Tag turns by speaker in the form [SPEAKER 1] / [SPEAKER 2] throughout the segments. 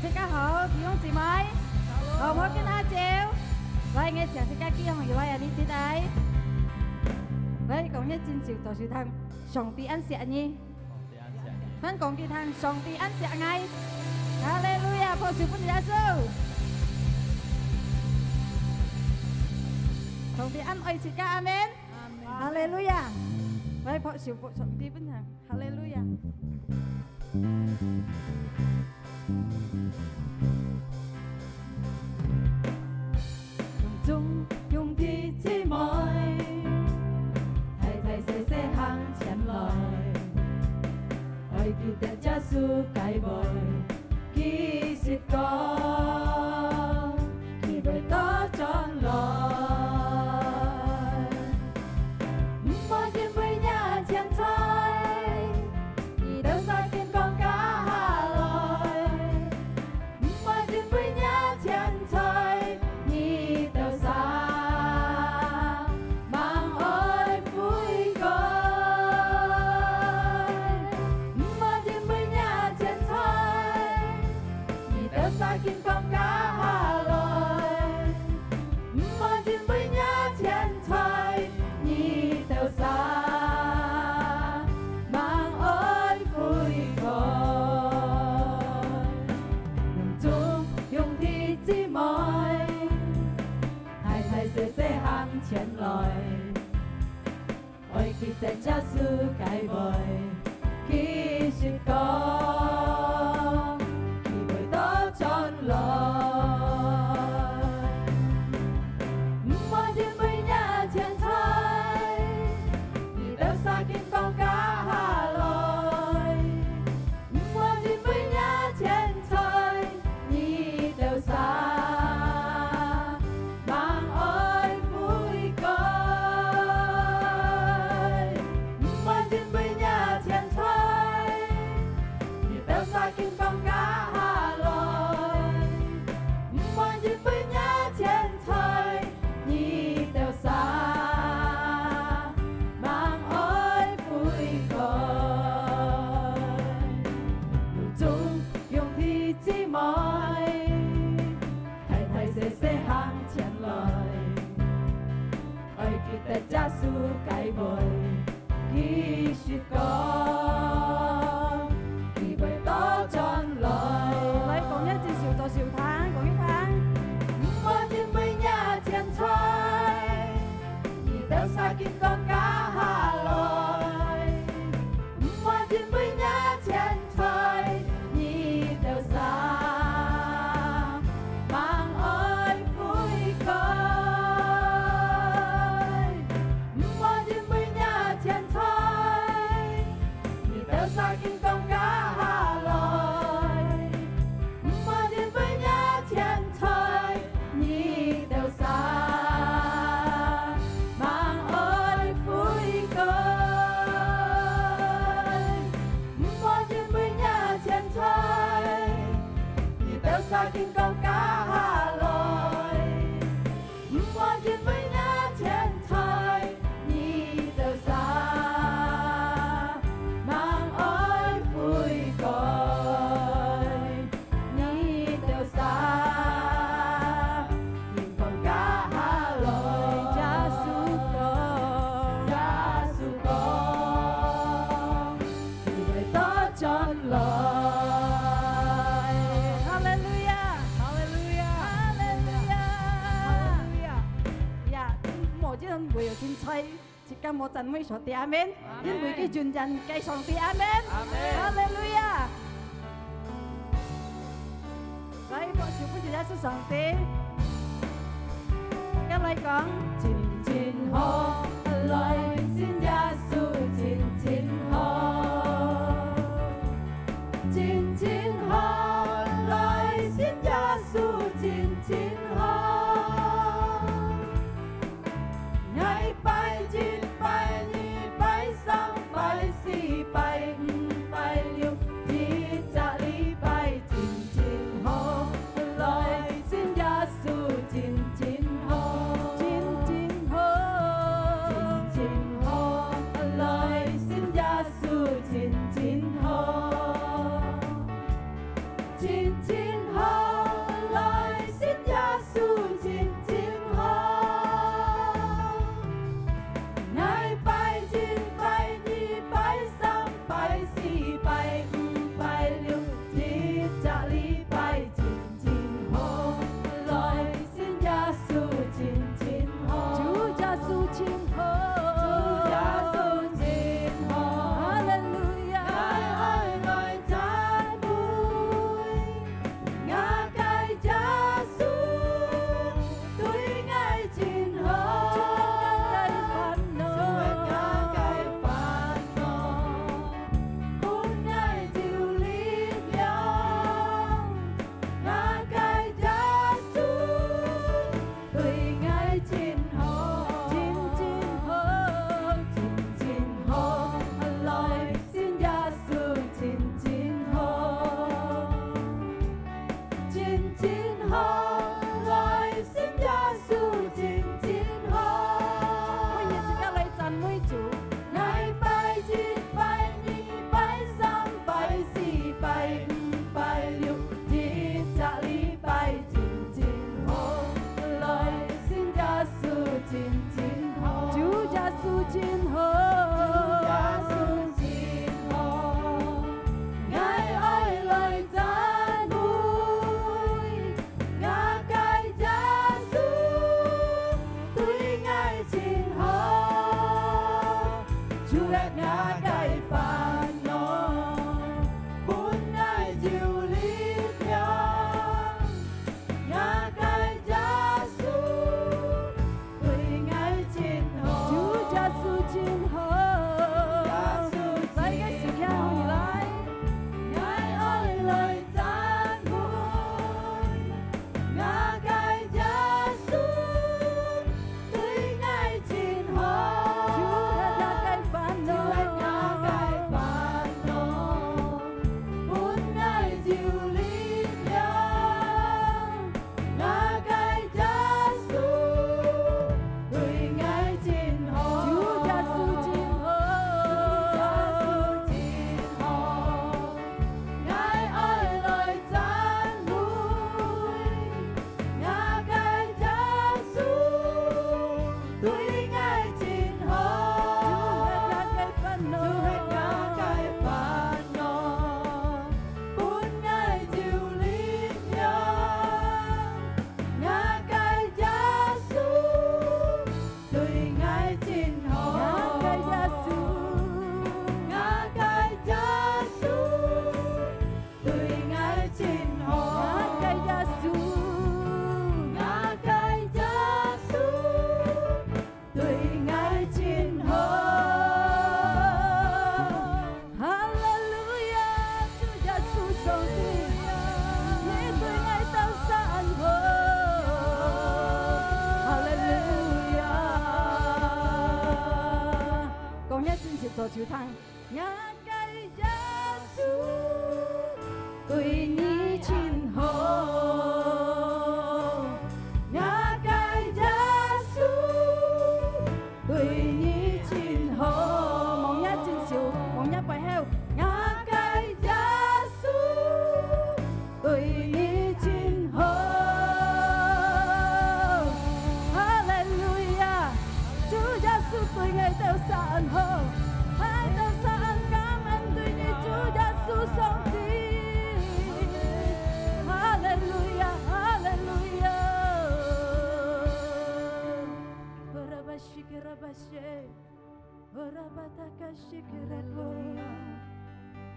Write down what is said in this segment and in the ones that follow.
[SPEAKER 1] 即刻好，弟兄姊妹，好唔好跟阿照？來，我將即刻叫我來啊！你啲睇，來講一戰朝就是ทาง上帝安息你，มัน講ที่ทาง上帝安息ไงฮาเลลูยาพระสุภาพเยซู上帝安愛สิกาอาเมนฮาเลลูยาไว้พระสุภาพสมดีเป็นทางฮาเลลูยา用啲姊妹，提提細細行前來，愛記得耶穌解圍，其實講，佢會多轉來，唔愛見每日前菜，而到曬見講假來，唔愛見每日前菜。前來，愛記得耶穌解圍，其實講，佢會多轉來，唔愛見每日前菜，而到曬見講假來，唔愛見每日前菜，而到曬。耶穌解圍，其實講，佢會多轉來。來講一節笑就笑攤，講一攤。唔愛見每日前菜，而到曬見講假來。唔愛見每日前菜，而到曬盲愛悔改。曬見講假來，唔愛見每日前菜，而到曬盲愛悔改，而到曬見講假來，耶穌講，耶穌講，佢會多轉來。會有天菜，即刻我讚美上帝阿們，因為佢全人繼上帝阿們，哈利路亞！來，我小朋友也是上帝，跟嚟講，前前好，來先耶穌前前好，前前好，來先耶穌前前好。前前好。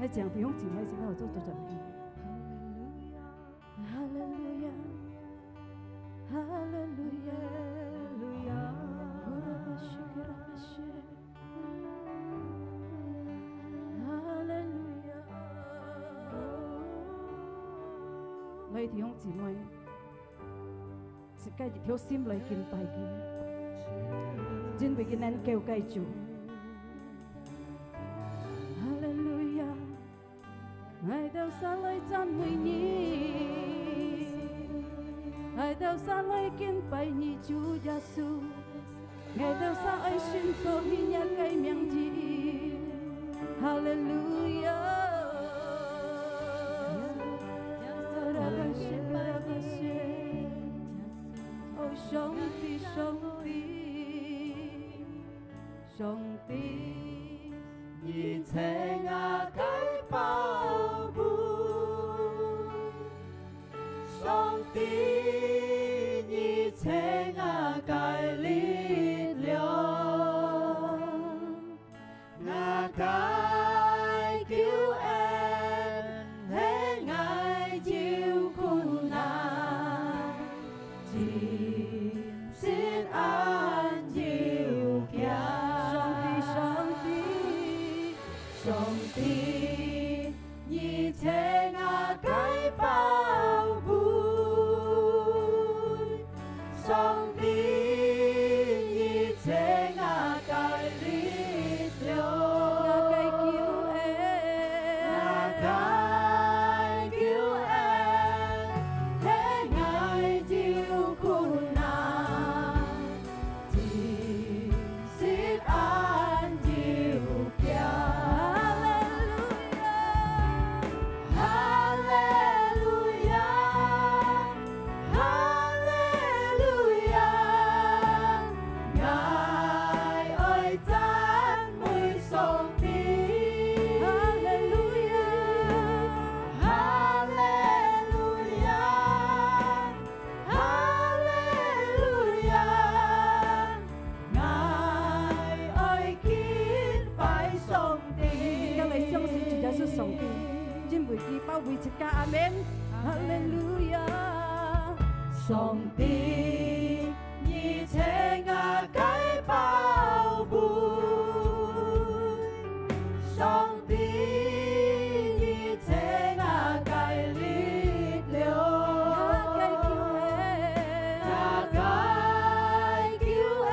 [SPEAKER 1] 喺上邊用字喺前頭做做做。Hallelujah, Hallelujah, Hallelujah. 你哋用姊妹，是繼續條心嚟見拜嘅，真為嘅人叫繼續。Hallelujah， 愛到山來讚美你，愛到山來見拜你主耶穌，愛到山愛信服你也改名字。Hallelujah。上帝，上帝，上帝，你情啊該保護，上帝，你情啊該力量，啊該救恩，係愛救苦難。心安就強，上帝，上帝，你情啊該保護，上帝，你情啊該力量，啊該救恩，啊該救恩，係愛救苦難。保衛一家阿們，哈利路亞！上帝，你情啊該保護，上帝，你情啊該力量，啊該救恩，啊該救恩，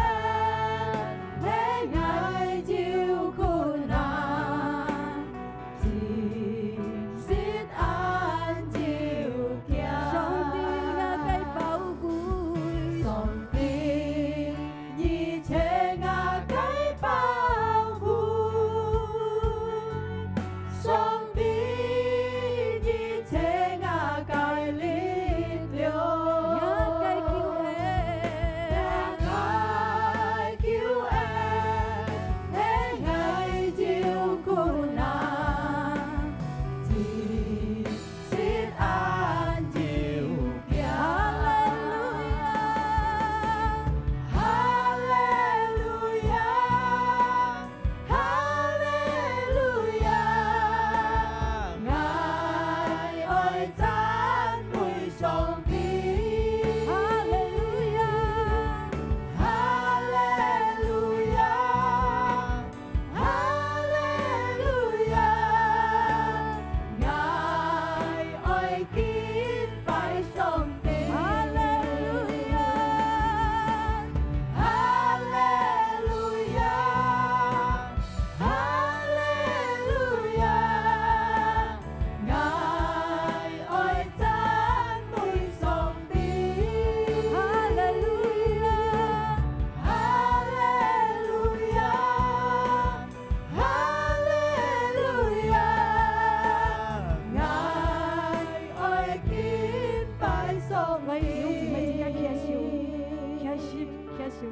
[SPEAKER 1] 係愛救苦難。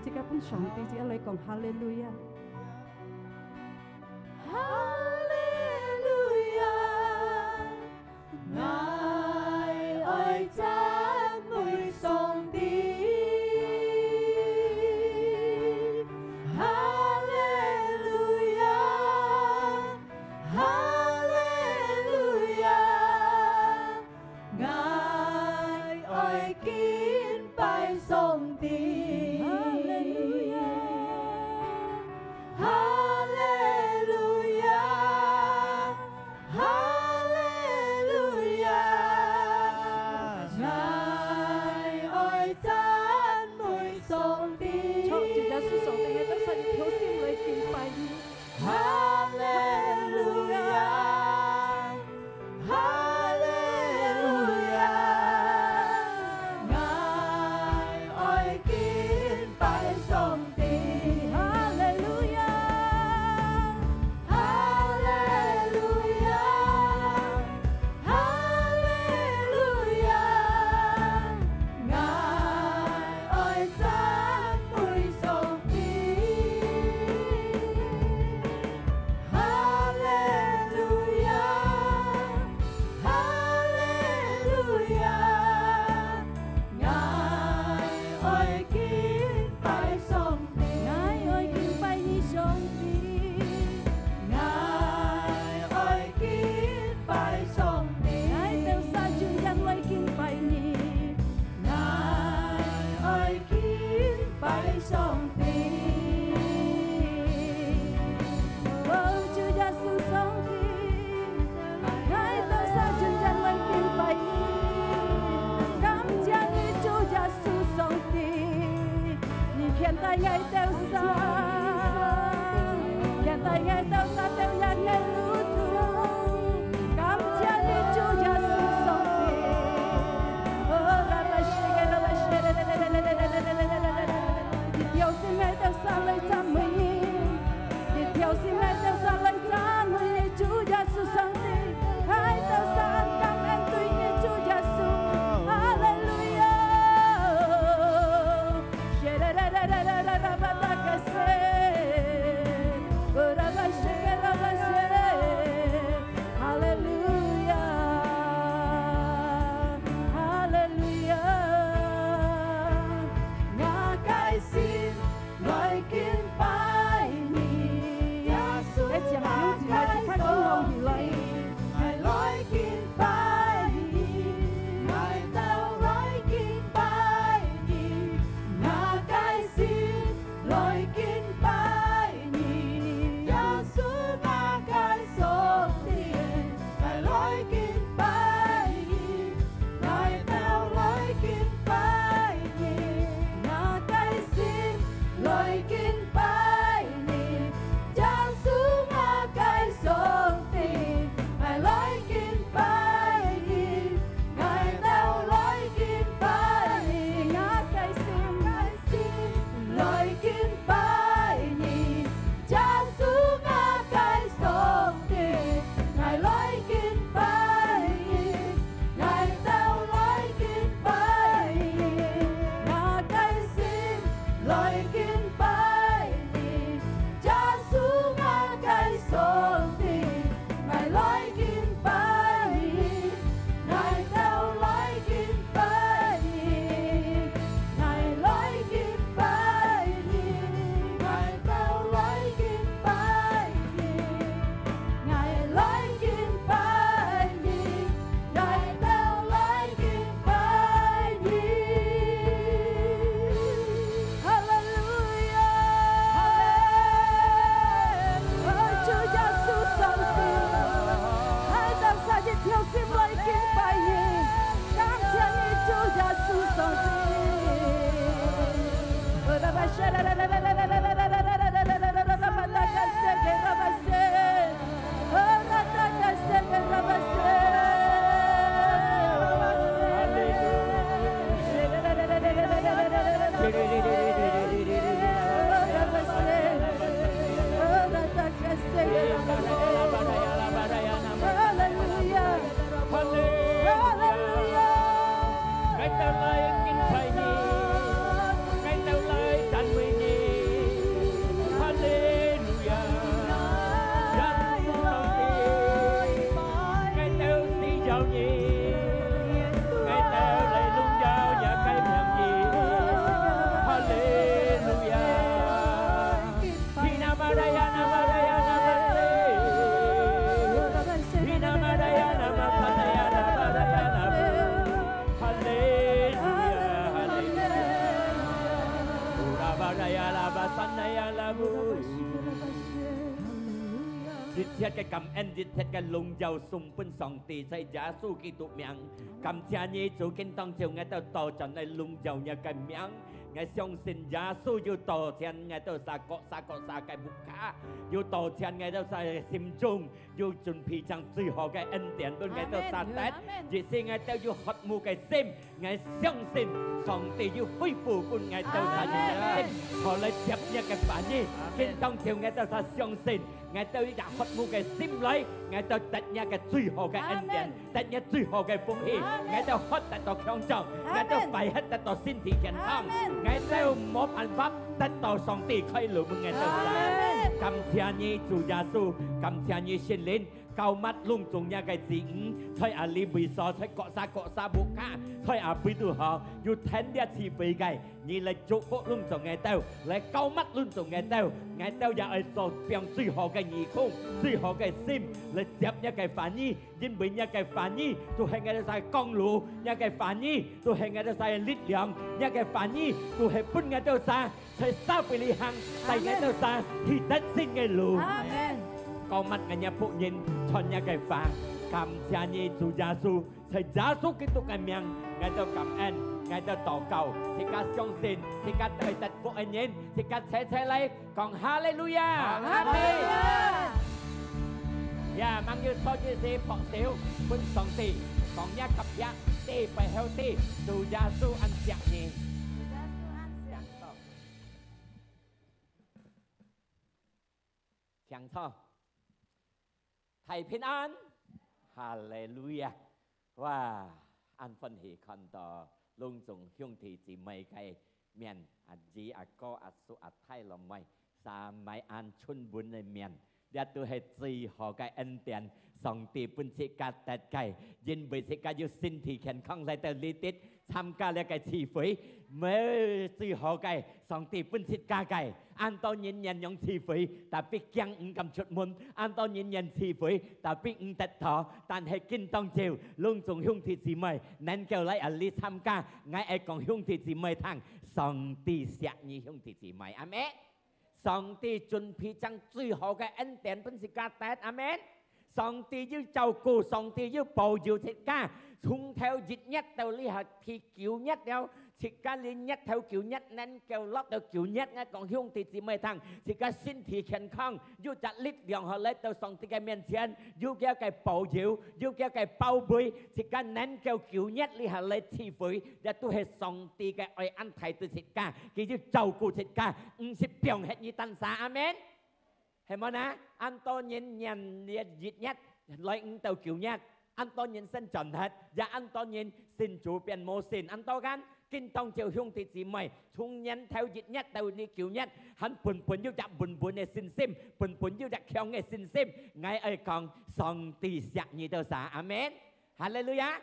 [SPEAKER 1] 即刻本上帝只嚟講哈利路亞，哈利路亞，愛讚美上帝。帝。
[SPEAKER 2] 哈利路亞，哈利路亞，愛愛讚美上帝。
[SPEAKER 1] 主耶穌上帝嘅得勝，要心裏敬拜你。
[SPEAKER 2] 哈利路亞，哈利路亞，愛愛敬拜上帝。 哈利路亞，哈利路亞，哈利路亞，愛愛讚美上帝。哈利路亞，哈利路亞，愛愛敬拜上帝。
[SPEAKER 1] 愛愛敬拜你上帝，
[SPEAKER 2] 愛愛敬拜上帝，
[SPEAKER 1] 愛到殺盡人類敬拜你，
[SPEAKER 2] 愛愛敬拜上帝。
[SPEAKER 1] 哦，主耶穌上帝，愛到殺盡人類敬拜你，感謝你主耶穌上帝，你偏待愛到殺，偏待愛到殺到人嘅路途，感謝你主耶穌上帝，哦，拉巴西嘅拉巴西，有時愛到殺來讚美你。 有時愛到殺來讚美你，主耶穌上帝，愛到殺感恩對你，主耶穌，哈利路亞。哈利路亞，哈利路亞，我改心，我
[SPEAKER 3] raya la ba san raya la bu Diệt chết cái cảm ơn diệt chết cái lùng giàu sung bên sòng tì xây giá su kỳ tụ miệng cảm cha nhi chủ kinh tông chiều ngay tao tỏ cho này lùng giàu nhà cái miệng ngay xong xin giá su yêu tỏ thiên ngay tao sa cái bục cá yêu tỏ thiên ngay tao sa sim trung yêu chuẩn bị chẳng suy họ cái ân tiền bên ngay tao sa tết chỉ xin ngay tao yêu hot mu cái sim ngay xong xin sòng tì yêu phi phù bên ngay tao sa sim họ lại chấp nhận cái bản nhi kinh tông chiều ngay tao sa xong xin ngày tôi đã hot mu cái sim lấy ngày tôi tận nhà cái suy hồ cái anh tiền tận nhà suy hồ cái phong hi ngày tôi hot tận tôi không trọng ngày tôi phải hết tận tôi xin thị kiện không ngày tôi một anh pháp tận tôi song tỷ khai lửa mừng ngày tôi ra cầm chia nhi chủ gia su cầm chia nhi xin lên cao mắt lung tung nhà cái gì thôi à li bị so thôi cọ sa buộc cá thôi à bị tụi họ dù thèn dia chỉ bị cái như là chỗ bộ lung tung ngày tao lại cao mắt lung tung ngày tao giờ ở so biang suy họ cái nhị không suy họ cái sim lại chấp nhà cái phản nhi nhưng bị nhà cái phản nhi tụi hay ngày đó sai con lũ nhà cái phản nhi tụi hay ngày đó sai lít lượng nhà cái phản nhi tụi hay bún ngày đó sai sai sao bị li hăng sai ngày đó sai thì đất xin ngày lũ cao mắt ngày nhà phụ nhìn chọn nhà cái phá cảm cha nhi chủ gia su sai gia su cái tục ngày miệng ngày tao cảm ơn ngày tao tỏ cầu thì các song xin thì các đời tật phụ anh nhìn thì các xe lấy còn hallelujah
[SPEAKER 1] Hallelujah
[SPEAKER 3] yeah mang như so như thế bỏ xíu bên song tì còn nhà cặp giá tì phải healthy chủ gia su ăn chạc nhỉ chẳng thôi thầy平安 Hallelujah 哇 anh phân hỷ con tờ lung dùng hiông thị chỉ mây cái miền dì có su thay lòng mây sa mai an chun búnใน miền để tôi hết gì họ cái ân tiền song tỷ bún sĩ ca tết cái yên bị sĩ ca yêu xin thì khen không lại tờ lý tít tham gia lại cái chi phí mới gì họ cái song tỷ bún sĩ ca cái anh tôi nhìn nhận những chi phí tapi chẳng cầm chuột môn anh tôi nhìn nhận chi phí tapi tết thọ但係kinh tông chiều luôn dùng hiông thị chỉ mây nên kêu lại ở lý tham gia ngay ai còn hiông thị chỉ mây thằng song tỷ sẽ như hiông thị chỉ mây amen song tỷ chuẩn bị chẳng最好嘅恩典本是家帶阿們上帝要照顧上帝要保佑大家從頭日日到呢下thì kiểu nhất đâu thì cả liên nhất theo kiểu nhất nên kêu lót theo kiểu nhất ngay còn hiông thì chỉ mấy thằng thì cả xin thì khen không yêu chặt lít đường họ lấy tàu song thì cái miền trên yêu kêu cái bảo dưỡng yêu kêu cái bao bì thì cả nên kêu kiểu nhất li họ lấy chi phí để tôi hết song thì cái ai ăn thầy từ thịt cả cái yêu trâu cụ thịt cả sẽ biểu hết như tan xa amen hay mà nè anh tôi nhìn nhận liệt nhất lấy tàu kiểu nhất anh tôi nhìn xin trần hết và anh tôi nhìn xin chủ biến mô xin anh tôi gan kinh tông chiều hiông thì chỉ mày chung nhân theo dịch nhất tàu đi kiểu nhất hắn bùn yêu đặt bùn này xin sim bùn yêu đặt khéo nghe xin sim ngay ấy còn song tì sạc như tàu xả amen hallelujah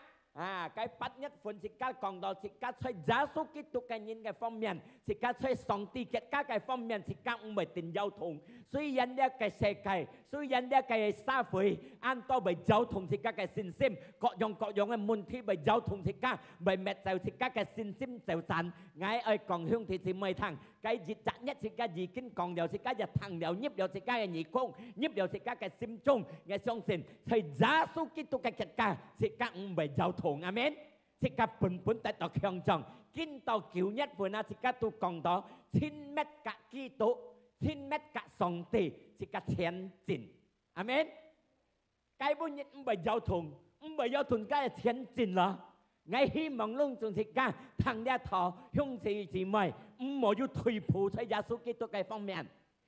[SPEAKER 3] cái bắt nhất phần chỉ cả còn đó chỉ cả chơi giá số kỹ thuật cái nhìn cái phong miền chỉ cả chơi song tì cái phong miền chỉ cả ông bảy tình giao thông suy nhân đây cái xe cái suy nhân đây cái xa phơi an to bảy giao thông chỉ cả cái xin sim cọ dòng cái môn thi bảy giao thông chỉ cả bảy mét dầu chỉ cả cái xin sim dầu sẵn ngay ấy còn hương thì mười thằng cái dịch chặt nhất chỉ cả gì kinh còn đều chỉ cả giờ thằng đều nhíp đều chỉ cả cái nhị công nhíp đều chỉ cả cái sim chung cái song xin chơi giá số kỹ thuật cái cả chỉ cả ông bảy giao thông amen chỉ cả bún tại tàu khang trọng kinh tàu kiểu nhất vừa na chỉ cả tu còn đó 1000 mét cả kỹ thuật 1000 mét cả song tỷ chỉ cả tiền chính amen cái bún nhất bảy giao thông cái tiền chính là ngay hy vọng luôn chúng chỉ cả thằng đa thọ hung chỉ mày mỗi yêu thủy phụ thay giá số kỹ thuật cái phong miền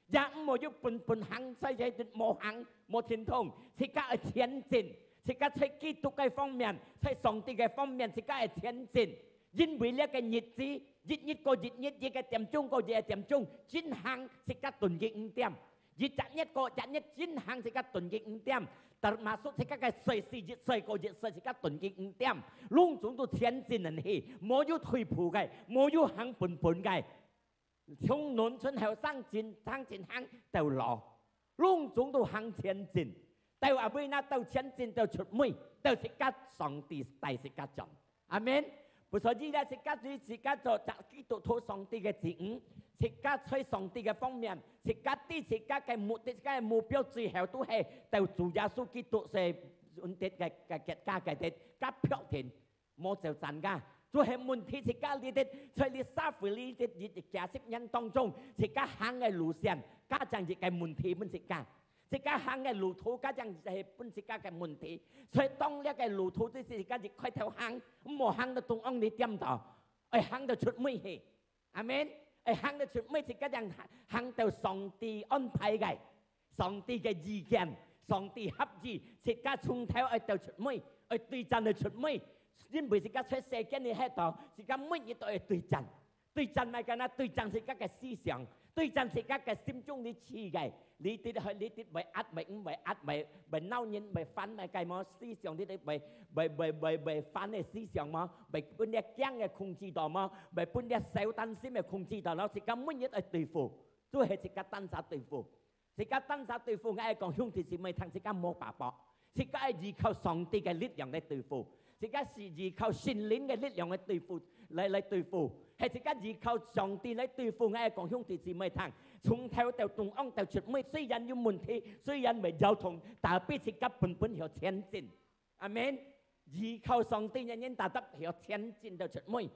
[SPEAKER 3] giá mỗi yêu bún hăng xây dựng một hăng một thiên thông chỉ cả tiền chính chỉ cảใช้kỹ thuật cái phong miềnใช้song tỷ cái phong miền chỉ cả tiền chínhยิ่งวิเลียกันยิดซียิดก็ยิดcái tiệm chungก็tiệm chung chính hàng chỉ cả tuầnยิดtiệmยิดจัดยิดก็จัดยิดchính hàng chỉ cả tuầnยิดtiệmแต่มาสุดที่ก็ใส่ซียิดใส่ก็ยิดใส่ที่ก็ตุนกินเต็มลุงจุงตัวเทียนจินนั่นเองโมยุถุยผูไก่โมยุหังปุ่นไก่ช่วงนนชนแถวสร้างจินหังเต่าหล่อลุงจุงตัวหังเทียนจินเต่าอาบุยน่าเต่าเทียนจินเต่าชุดมุ้ยเต่าสิกัดสองตีไตสิกัดจอมอาเมนผู้สอนยี่ได้สิกัดจอจากที่ตัวโทสองตีกระจิง自家在上帝嘅方面，自家啲自家嘅目的、自家嘅目標最後都係到主耶穌基督係穩定嘅家嘅家標定，冇就賺㗎。就係問題自家呢啲，在你xã會呢啲價值人當中，自家行嘅路線，家長亦係問題本自家。自家行嘅路途，家長係本自家嘅問題。所以當呢個路途啲自家亦開頭行，冇行到中央你點到，行到出尾去，阿們。行到出尾，自家人行到上帝安排嘅，上帝嘅意見，上帝合意，自家從頭到出尾，對陣到出尾，因為自家出世間你喺度，自家每日都對陣，對陣咪緊啦，對陣自家嘅思想，對陣自家嘅心中啲刺嘅，你啲為壓為鬧人為反為計麼思想啲為反嘅思想麼，為本啲驚嘅控制到麼，為本啲小擔心嘅控制到，然後自家每日去對付，都係自家單手對付，自家單手對付，我係講兄弟姊妹聽自家冇辦法，自家係依靠上帝嘅力量嚟對付，自家是依靠聖靈嘅力量嚟對付，嚟對付。係自家依靠上帝嚟對付，我係講兄弟姊妹聽，從頭到中央到出尾，雖然有問題，雖然未有同，但係自家本要前進，阿們。依靠上帝人達得要前進到出尾，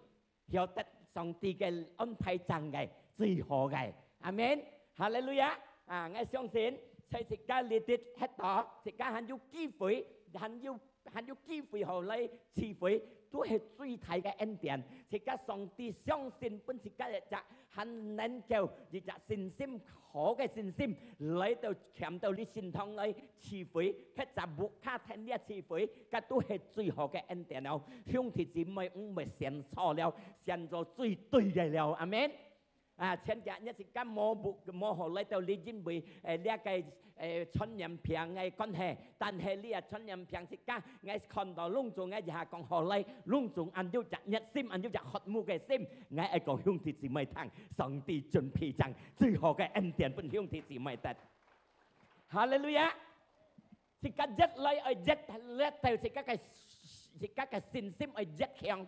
[SPEAKER 3] 要得上帝嘅安排真嘅最好嘅，阿們。哈利路亞！我相信在自家呢啲喺度，自家很有機會，很有機會後嚟智慧。都係最大嘅恩典，自家上帝相信本自家嘅很能夠一隻信心好嘅信心嚟到強到你心堂嚟智慧，佢就冇卡聽呢智慧，佢都係最好嘅恩典了。兄弟姊妹唔係選錯了，選咗最對嘅了，阿們。前日一時間冇學嚟到你因為呢個傳染病嘅關係，但係呢個傳染病時間，我看到隆重嘅下講學嚟，隆重按照一心，按照一渴慕嘅心，我係講兄弟姊妹聽，上帝準備將最好嘅恩典俾兄弟姊妹得。哈利路亞！時間一嚟一到時間嘅信心係一強，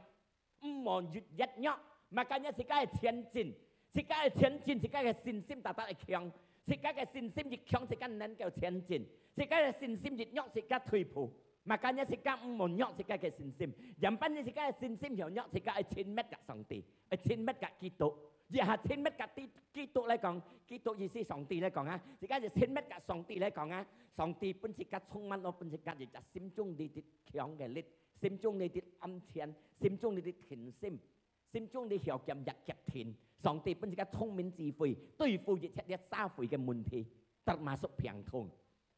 [SPEAKER 3] 唔望越一弱，mà cả nhà時間係前進。自家嘅前進，自家嘅信心達得係強，自家嘅信心越強，自家能夠前進；自家嘅信心越弱，自家退步。嘛，今日自家唔冇弱自家嘅信心，人班自家嘅信心又弱，自家係親密嘅上帝，係親密嘅基督。而係親密嘅基督嚟講，基督意思上帝嚟講啊，自家就親密嘅上帝嚟講啊，上帝本自家充滿咗本自家就心中呢啲強嘅力，心中呢啲安全，心中呢啲甜心。心中你曉劍日極甜，上帝本自家聰明智慧，對付一切啲社會嘅問題，得馬屬平通。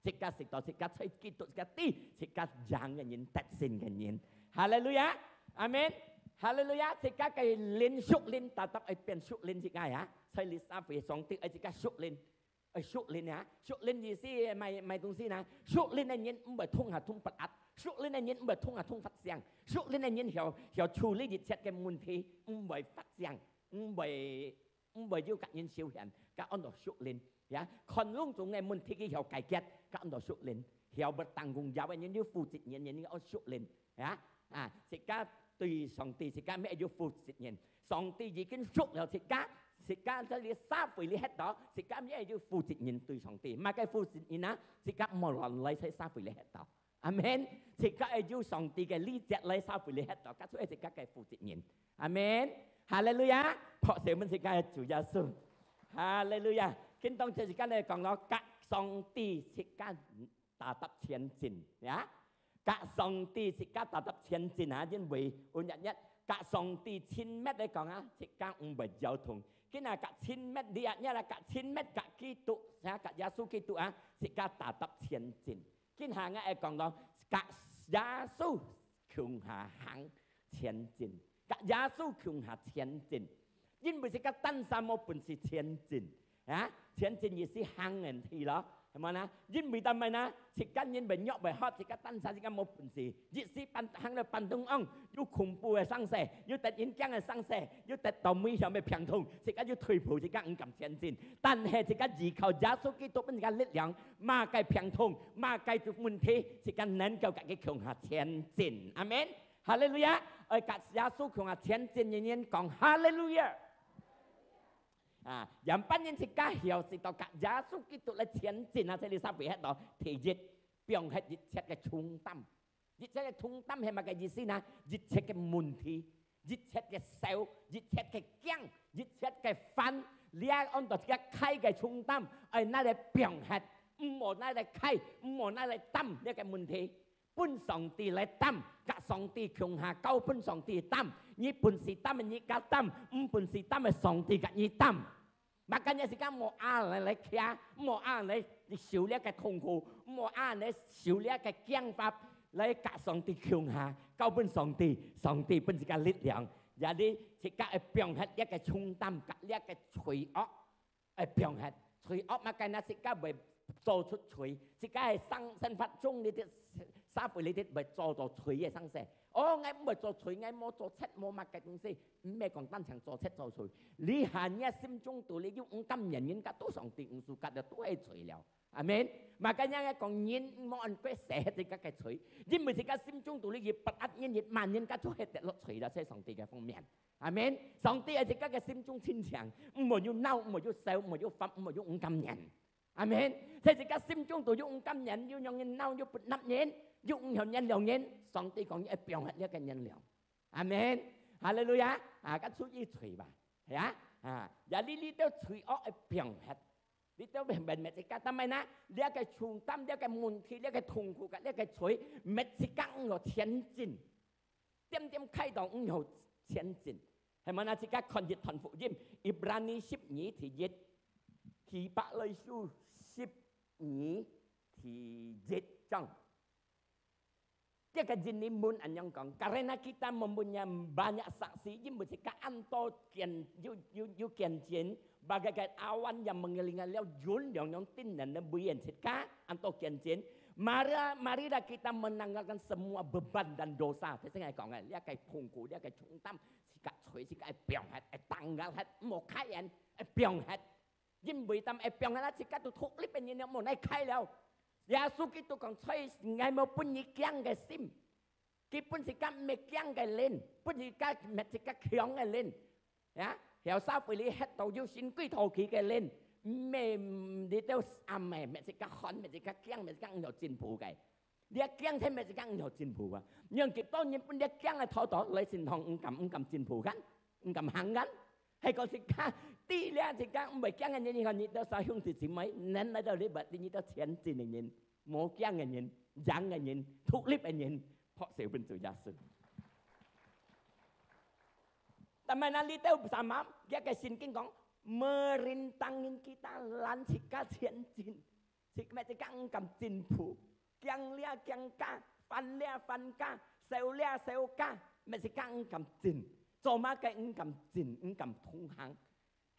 [SPEAKER 3] 自家食到自家吹基督自家啲，自家讓嘅人得勝嘅人。哈利路亞，阿們，哈利路亞，自家嘅練熟練，達得係變熟練自家呀，所以你社會上帝係自家熟練。熟練啊，熟練意思賣東西呢？熟練嘅人唔係通下通不壓，熟練嘅人唔係通下通發聲，熟練嘅人要處理一切嘅問題，唔係發聲，唔係要個人消遣，個安度熟練呀。看攏種嘅問題嘅要解決，個安度熟練，要不當公有嘅人要負責任，人要熟練呀。自家對上帝自家咩要負責任，上帝已經熟了自家。自家在你社會你喺度，自家咩要負責任對上帝，唔係嘅負責任啊！自家冇亂嚟喺社會你喺度，阿們，自家係要上帝嘅理解嚟社會你喺度，咁所以自家嘅負責任，阿們，哈利路亞，學成本自家嘅主耶穌，哈利路亞，見當時間咧講到格上帝自家達得前進，呀，格上帝自家達得前進啊，因為每日一格上帝親密嚟講啊，自家唔係交通。cái nào cả chín mét liatnya là cả chín mét cả Kitô, cả Giêsu Kitô á, sẽ cả đạt tập前進。cái hàng ấy còn đó cả Giêsu cùng hạ hàng前進，cả Giêsu cùng hạ前進，因為是個單三冇本是前進啊，前進意思行人去咯。係咪啦？因為但係呢，時間因為約為學時間單曬時間冇本事，越是辦行到辦東安，要恐怖嘅生死，要突然間嘅生死，要突到尾上嘅平痛，時間要退步，時間唔敢前進。但係時間依靠耶穌基督本時間力量，馬計平痛，馬計做問題，時間能夠自己強下前進。阿們，哈利路亞！而格耶穌強下前進，人人講哈利路亞。人班人是家曉是到甲耶穌基督來前進啊！即係三位喺度提熱，並係熱切嘅重擔，熱切嘅重擔係乜嘅意思呢？熱切嘅問題，熱切嘅愁，熱切嘅驚，熱切嘅煩，你係按照一開嘅重擔，係拿嚟並係，唔好拿嚟開，唔好拿嚟擔呢個問題。本上帝來擔，甲上帝強下交本上帝擔，你本是擔，你甲擔，唔本是擔，上帝甲你擔。Makanya sekarang mau alai kia, mau alai siêu lihat cái痛苦, mau alai siêu lihat cái kiang pháp, lấy cả song ti khiung hà, cao bên song ti bên cái lực lượng, jadi sekarang piang hết lihat cái trung tâm, lihat cái chui óc, piang hết, chui óc makanya sekarang bị做出錘，sekarang生發中呢啲沙貝呢啲被做到錘嘅生勢。哦，我唔係做錘，我冇做七冇乜嘅東西，唔係講單場做七做錘。你係你心中對你要五金人人家都上帝五數格就都係錘了，係咪？Makanya講人冇人佢寫自己嘅錘，因為自己心中對你越不安人越慢人家都係跌落錘啦，喺上帝嘅方面，係咪？上帝喺自己嘅心中堅強，唔係要嬲，唔係要笑，唔係要罰，唔係要五金人。阿們，在自己心中都用感人，要讓人鬧，要不納人，要讓人良人，上帝講要表現呢個人良。阿們，哈利路亞，咁注意嘴吧，係啊，有呢啲嘴惡嘅表現，呢啲明明自己，但係呢，呢個重擔，呢個問題，呢個痛苦嘅呢個嘴，唔係自己要前進，點點開導唔要前進，係咪啊？自己看熱傳福音，Ibrani 12ที7ที่ปะเลยสู้12ที่7章。Dia kejini mun anyang kong karena kita mempunyai banyak saksi ini mesti anto kian you kian jin bagaikan awan yang mengelilingi jun yang tin dan buyen setka anto kian jin marilah kita menanggalkan semua beban dan dosa. Saya kong dia kayak tungku dia kayak cungtam sikat cuy sikat piang hat tanggal hat mau kayan piang hat 因為當誒病啦，自己都脫離病人冇嚟開了。耶穌基督講吹係冇半日驚嘅心，佢本是間未驚嘅靈，本是間未自己強嘅靈，呀，有三輩你吃到要先歸頭佢嘅靈，未你都啱咩？未自己看，未自己驚，未自己有進步嘅。你一驚睇未自己有進步啊？讓佢當然本一驚嘅頭度，你先同唔敢進步緊，唔敢行緊。係個時間，啲咧時間唔係驚嘅人，你都使兄弟姊妹，人喺度你不你都前進嘅人，冇驚嘅人，忍嘅人，脫離嘅人，學少เป็น主耶穌。但係嗱，你都sama，一個聖經講，merintangin kita lan jika前進，即係即係咁進步，驚咧驚加，煩咧煩加，笑咧笑加，咪即係咁進。做乜嘅唔敢進，唔敢通行，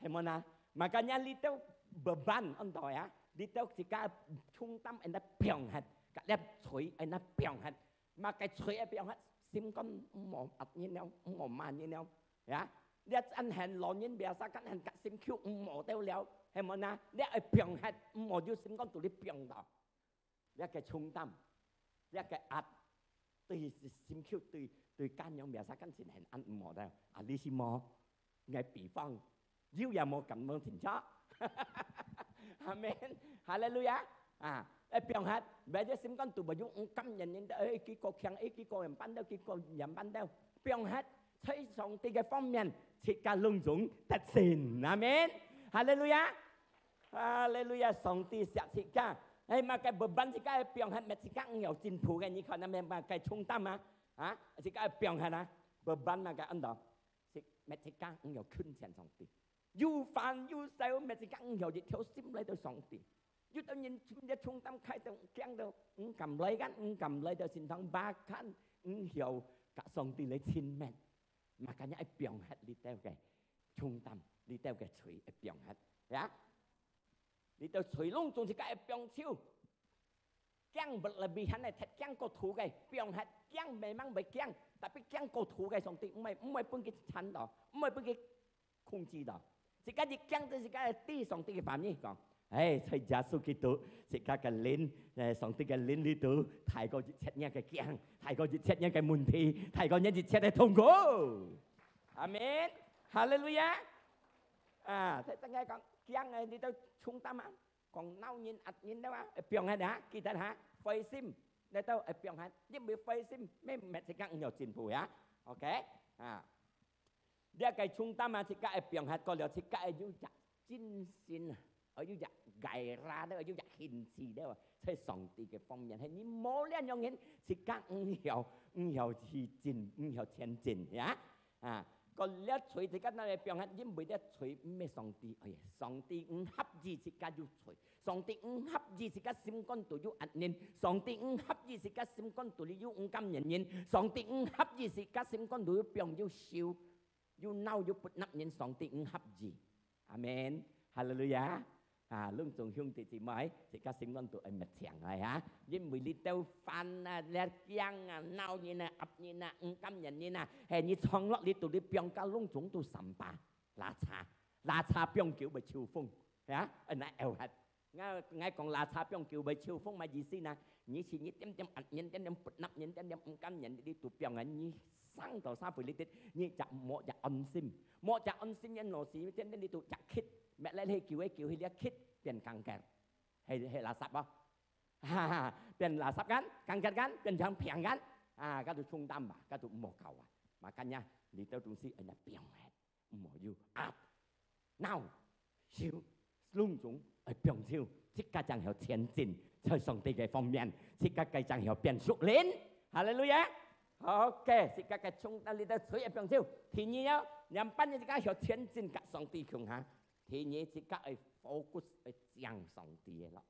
[SPEAKER 3] 係咪啊？Makanya itu beban untuk ya, itu jika cungtam anda pianghat, kalian cuy anda pianghat, maka cuy pianghat simkan mau atnya mau mannya ya, dia anhen lonin biasa kan anhen kat simkiu mau teo liao, 係咪啊？dia pianghat mau ju simkan tu dia piang dah, dia ke cungtam, dia ke at, tu simkiu tu kan yang biasa kan sin hen ăn mò đâu, lý si mò, ngay bị phong, yêu ya mò cầm mông thỉnh chó, amen, hallelujah, piang hát, bây giờ xin con tụi bà dung căm nhận nhận ấy cái cô khen ấy cái cô làm ban đâu cái cô làm ban đâu, piang hát, thấy xong thì cái phong miền, chỉ cả lung dũng thật xin, amen, hallelujah, hallelujah, xong thì sẽ chỉ cả, ấy mà cái beban chỉ cái piang hát mà chỉ cả nhiều chính phủ cái như con em mà cái trung tâm mà. Chỉ cái piang hay na, beban là cái anh đó, chỉ mấy chỉ cái nhiều khuyên tiền song tiền, yêu phàn yêu sầu mấy chỉ cái nhiều gì thiếu sim lấy được song tiền, yêu tự nhiên chúng ta trung tâm khai tự kiêng đâu, cầm lấy cái cầm lấy được xin thằng ba khăn, hiểu cả song tiền lấy xin men, mà cái nhà piang hết đi theo cái trung tâm, đi theo cái suy piang hết, ya, đi theo suy lung tung chỉ cái piang siêu. Kiang berlebihan này thật kiang cầu thủ cái, piang hết kiang memang baik kiang, tapi kiang cầu thủ cái song ti, không pun cái chắn đó, không pun cái控制đó, chỉ cái gì kiang thì chỉ cái ti song ti cái phạm gì còn, thầy Giêsu Kitô, chỉ cái lên song ti cái lên đi tu, thầy có chết nha cái kiang, thầy có chết nha cái môn thi, thầy có chết cái thông cố, amen, hallelujah, thế ta nghe con kiang này đi tới trung tâm á còn nâu nhìn đâu á piong hay đã kita hả phơi sim để tao piong hay nhưng bị phơi sim mấy mẹ sẽ căng nhiều chuyện phù á ok dia cái trung tâm mà thì cái piong hay còn liệu thì cái yêu dạ chính xin ở yêu dạ gài ra đó ở yêu dạ hình gì đó thế sòng thì cái phong nhận hay ní mô lên nhau nhìn thì các hiểu thì chính hiểu thiên chính nhá còn lẽ chơi thì các nơi piong hay nhưng bị lẽ chơi mấy sòng thì hấp gì thì các yêu chơi sòng thì hấp gì thì các sim con tụi yêu ăn nên sòng thì hấp gì thì các sim con tụi yêu cam nhận nhìn sòng thì hấp gì thì các sim con tụi piong yêu siêu yêu nâu yêu bứt nắp nhìn sòng thì hấp gì amen hallelujah lương trùng hương thì chỉ mới thì các sinh con tụi anh mệt chàng rồi hả nhưng mười lít tao phan lẹt giang nâu như nè ấp như nè cam nhận như nè hè như thong lót lít tụi đi piong cao lung chúng tụi sầm ba lá trà piong kiểu bị chiều phong hả anh ấy eo hạt ngay còn lá trà piong kiểu bị chiều phong mà gì xí nè như chỉ như tem ăn nhân tem bứt nắp nhân tem cam nhận đi tụi piong anh như sang tàu xa phải lít như chặt mỏ chặt on sim nhân nổ xí tem đi tụi chặt khít mẹ lại hay kiểu hay liếc khít tiền càng kẹt hay là sập không tiền là sập gắn càng kẹt gắn tiền chẳng phèn gắn các tụi trung tâm các tụi mỏ cầu mà căn nha đi tới tụi sĩ anh là phèn hết mỏ yêu nào siêu lung chúng ở phèn siêu thích các chẳng hiểu thiên trình chơi sòng tây cái phong miền thích các cái chẳng hiểu biển sụt lên hallelujah ok thích các cái trung tâm đi tới suy ở phèn siêu thì nhiều nhằm bắt những cái hiểu thiên trình các sòng tây không hả thì nhớ chỉ các ai focus ở giang sòng tì đó,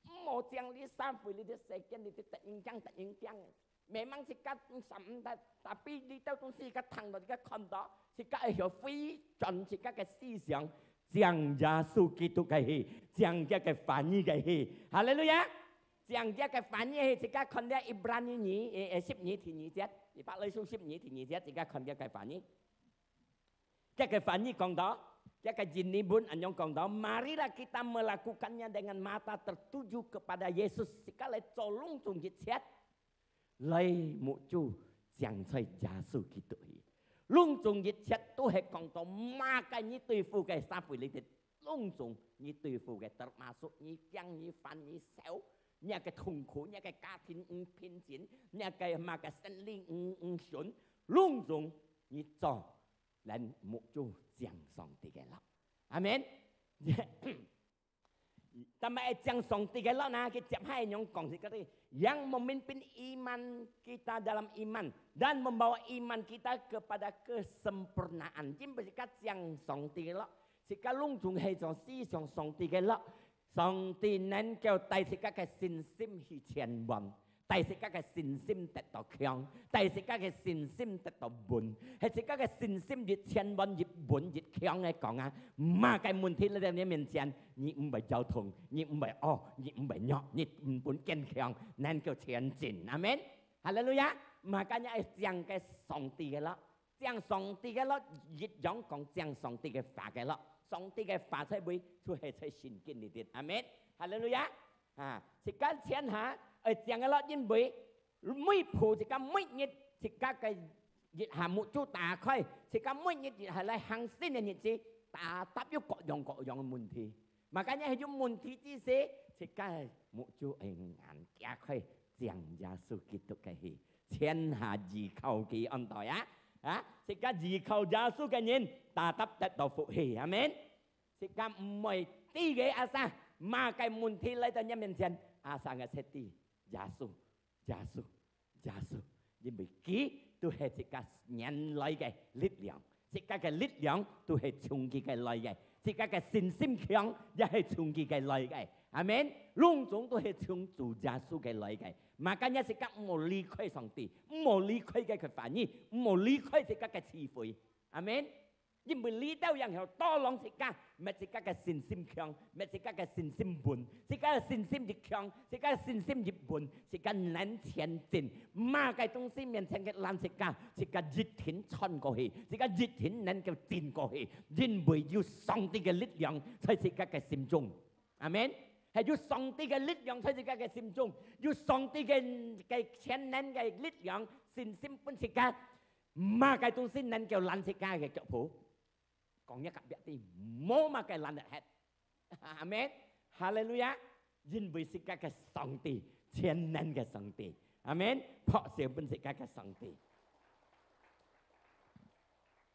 [SPEAKER 3] một giang đi三回你啲時間你啲突然間，明明只家什tapi你到東西個聽到個看到，只家係有非準只家嘅思想，講耶穌基督嘅戲，講只嘅翻譯嘅戲，哈利路亞，講只嘅翻譯戲，只家看到一般嘅嘢12ทีนี้節，20012ทีนี้節，只家看到嘅翻譯，只嘅翻譯講到。Jika jin pun anyong kongdo, marilah kita melakukannya dengan mata tertuju kepada Yesus. Sekali colong chung dịch xét, lấy một chú giảng dạy giả sử kỹ thuật. Lung chung dịch xét tôi hệ kongdo ma cái như tùy phụ cái sa phụ lý thịt. Lung chung như tùy phụ cái tật mà sụt như kiang như phan như xéo, như cái thùng khổ như cái cá thính phiên chiến, như cái mà cái sinh linh xuân. Lung chung như cho lên một chú giảng song tì cái lọ, amen. Tapi giảng song tì cái lọ na kita hai nyong kong sekali yang memimpin iman kita dalam iman dan membawa iman kita kepada kesempurnaan. Chính bởi các giảng song tì cái lọ, sika lung chung hay trong si song tì cái lọ, song tì nên kêu tay sika cái sin sim hi chien bom. Tại sự các cái sin sim tết tàu khiang, tại sự các cái sin sim tết tàu buồn, hay sự các cái sin sim dịch thiên văn dịch buồn dịch khiang này còn mà cái môn thi lên đến miền Tây, nhị phải giao thông, nhị phải nhị phải nhỏ, nhị muốn kiên khiang, nên kêu thiên trình, amen, hallelujah. Mà cái này giang cái song tì cái đó, giang song tì cái đó, dịch giống còn giang song tì cái phá cái đó, song tì cái phá thay bởi thu hệ thay xin kinh điទៀត, amen, hallelujah. Sự các thiên hạ ở tiếng cái lót yên bấy mấy phụ thì các mấy nhiệt thì các cái dịch hà một chút tà khơi thì các mấy nhiệt thì hà lại hàng sinh là nhiệt gì tà táp yếu cọ dòng môn thi mà cái này dùng môn thi chi xế thì các một chút anh ngàn kia khơi giảng gia sư Kitô cái gì thiên hạ gì khâu kỳ ăn tỏi thì các gì khâu gia sư cái nhìn tà táp tết đầu phụ hỉ amen thì các mày tí ghế asa mà cái môn thi lấy tới nhà mình xem asa nghe sẽ tí giả sử nhưng bị ký tôi hệ chỉ cả nhận lời cái lực lượng chỉ cả cái lực lượng tôi hệ chung cái lời cái chỉ cả cái信心強也係chung cái lời cái amen luôn chúng tôi hệ chung chủ giả sử cái lời cái mà cái nhất chỉ cả một lý khai上帝một lý khai cái phản應một lý khai chỉ cả cái trí慧amen nhưng mà lý đâu yang hiểu to lòng chỉ cả mà chỉ cả cái信心強mà chỉ cả cái信心buồn chỉ cả cái信心dịch強chỉ cả cái信心dịch buồn chỉ cả能前進mà cái東西面前cái làm chỉ cả dịch thiên穿過去chỉ cả dịch thiên能夠進過去因為要上帝嘅力量在只cả cái心中 amen 係要上帝嘅力量在只cả cái心中要上帝嘅全能嘅力量信心本只cả mà cái東西能夠讓只cả嘅腳步 còn nhớ cặp biệt thì mô mà cái lần hết amen hallelujah dinh với sự cái song tì thiên nên cái song tì amen họ sẽ bên sự cái song tì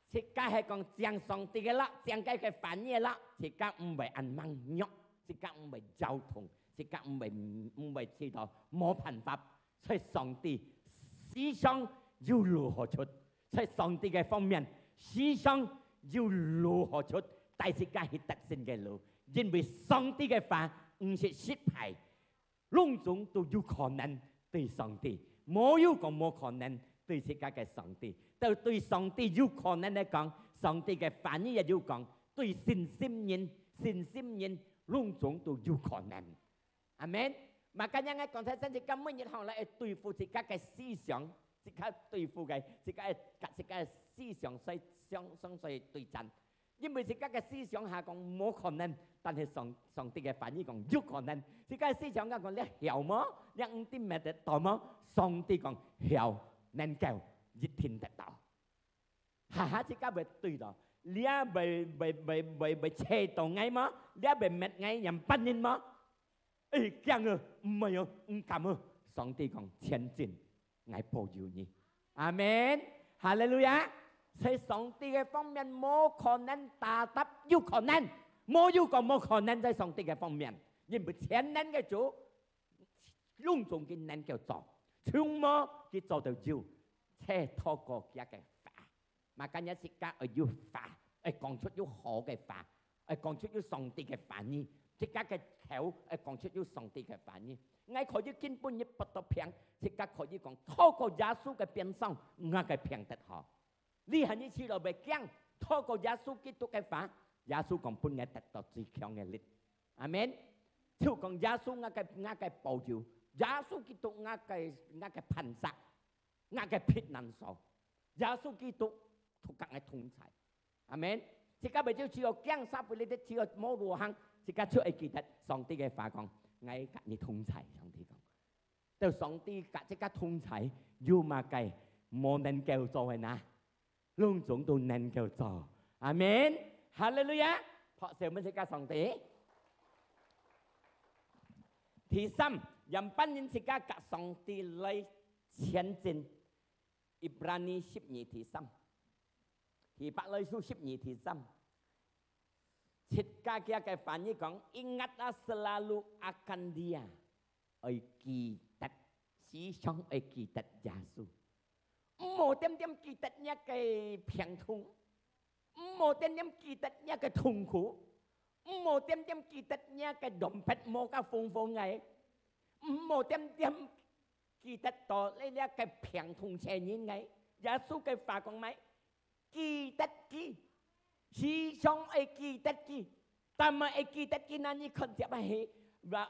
[SPEAKER 3] sự cái hay còn giang song tì cái lạ giang cái phản nhiên lạ sự cái phải ăn măng nhóc sự cái phải giao thông sự cái phải chỉ đó mô phản pháp所以上帝思想要如何出，在上帝嘅方面，思想要如何出，但是家係特性嘅路，因為上帝嘅話唔係失敗，攏總都有可能對上帝，冇有講冇可能對世界嘅上帝，但對上帝有可能嚟講，上帝嘅話呢也有講，對信心人攏總都有可能，阿門。Makanya ngay còn thấy rằng chỉ các mình họ lại tùy phụ chỉ các cái思想，chỉ các tùy phụ chỉ các思想所以對戰，因為只các cái思想下講冇可能，但係上帝嘅反應講有可能，只các思想講你曉麼？你唔知咩得到麼？上帝講曉能夠一天得到，哈只các被對了，你啊被切到ngay麼？你啊被滅ngay人不認麼？驚啊！唔係啊，唔敢啊！上帝講前進，我保佑你，阿門，哈利路亞。在上帝嘅方面冇可能達到有可能，冇有講冇可能在上帝嘅方面，因為前能嘅主，攏總嘅能夠做，從冇佢做到有，且透過佢嘅法，嘛今日時間要法，講出要好嘅法，講出要上帝嘅反應。即刻嘅口講出要上帝嘅反應，我可以根本一不得平，即刻可以講透過耶穌嘅變相，我嘅平得好。你係你知道未講，透過耶穌基督嘅法，耶穌講本我得到最強嘅力，阿門。就講耶穌我嘅保佑，耶穌基督我嘅磐石，我嘅避難所，耶穌基督同我嘅同在，阿門。即刻咪就只有講三倍你哋只有冇路行。即刻出嚟記得上帝嘅話講，我隔你通齊，上帝講，到上帝隔即刻通齊，要嘛計冇能夠做嘅嗱，攏總都能夠做，阿門，哈利路亞，學成乜即刻上帝。第三，人班人即刻隔上帝嚟前進，Ibrani 12第3，希伯來書12第3。Jika dia ke fani kong ingatlah selalu akan dia, kitat si song kitat Yesus. Một tem kitatnya ke phiền thùng, một tem kitatnya ke thùng khổ, một tem kitatnya ke dompet mo ka phong phong ngay, một tem kitat to lấy ra ke phiền thùng xe như ngay. Yesus ke phá con máy kitat ki. Si song kitat ki, tama kitat ki nani konsep ahe, và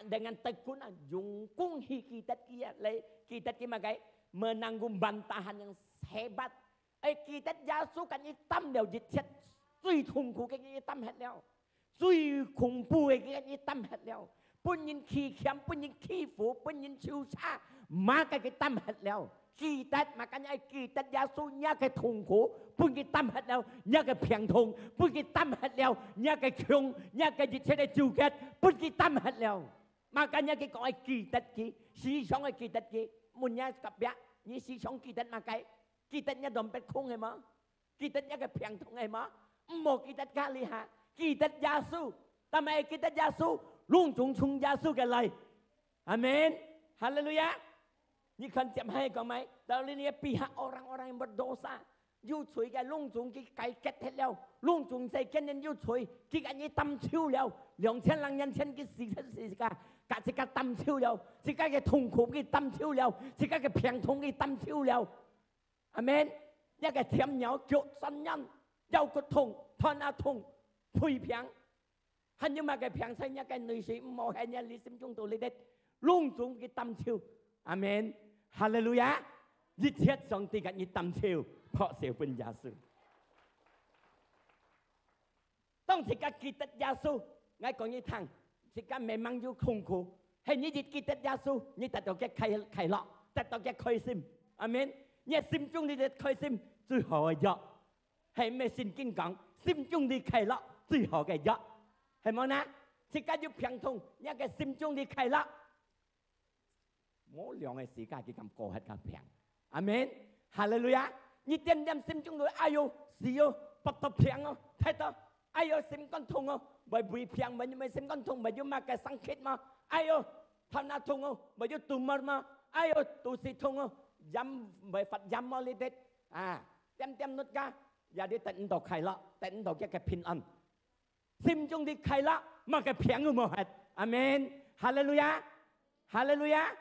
[SPEAKER 3] dengan tekun dùng cung hi kitat ki lấy kitat ki magai menanggung bantahan yang hebat. Kitat Yesus kan hitam đều dịch chết,最痛苦嘅hitam hết 了，最恐怖嘅hitam hết 了，本人ขี้欠，本人欺負，本人仇殺，馬嘅hitam hết 了。Kitat makanya kitat Yesusnya cái thùng khổ, pun cái tâm hết đâu, nhớ cái phiền thùng, pun cái tâm hết đâu, nhớ cái穷, nhớ cái gì thế chịu kết, pun cái tâm hết đâu. Makanya cái gọi kitat ki, si sống cái kitat ki, muốn nhớ cặp bé, như si sống kitat mà cái kitat nhớ đom bét khung hay mà, kitat nhớ cái phiền thùng hay mà, một kitat cá li ha, kitat Yesus, ta mày kitat Yesus, luôn chung chung Yesus cái lời, amen, hallelujah. Ni konsep hai kau mai, tapi ni pihak orang-orang yang berdosa, you cui cái lung chung cái kết hết leo, lung chung say cái nên you cui cái ni tâm chiu leo, 2000人nhân千cái事噶，cả cái tâm chiu leo，只cái痛苦cái tâm chiu leo，只cái病痛cái tâm chiu leo，阿門。一個甜鳥腳身人，腰骨痛，臀啊痛，肺病，還有乜嘅病細一個女士唔好喺你心中度你哋隆重嘅tâm chiu，阿門。哈利路亞！一切上帝嘅tâm chiu，破小本耶穌。當時間記得耶穌，我講一趟，時間memang有痛苦，係你記得耶穌，你得到嘅快樂，得到嘅開心，阿門。你心中你嘅開心最好嘅藥，係咩聖經講？心中的快樂最好嘅藥，係冇呢？時間要平痛，一個心中的快樂，冇兩個時間佢咁過係咁平。阿門，哈利路亞！一點點心中的哎呦，是喲，不得平哦，睇到哎呦心肝痛哦，咪會平咪心肝痛咪要乜嘅生氣嘛？哎呦頭腦痛哦，咪要肚乜嘛？哎呦肚臍痛哦，飲咪發飲麼呢啲啊？點點率㗎，有啲得唔到快樂，得唔到一個平安，心中的快樂乜嘅平都冇係，阿門，哈利路亞，哈利路亞。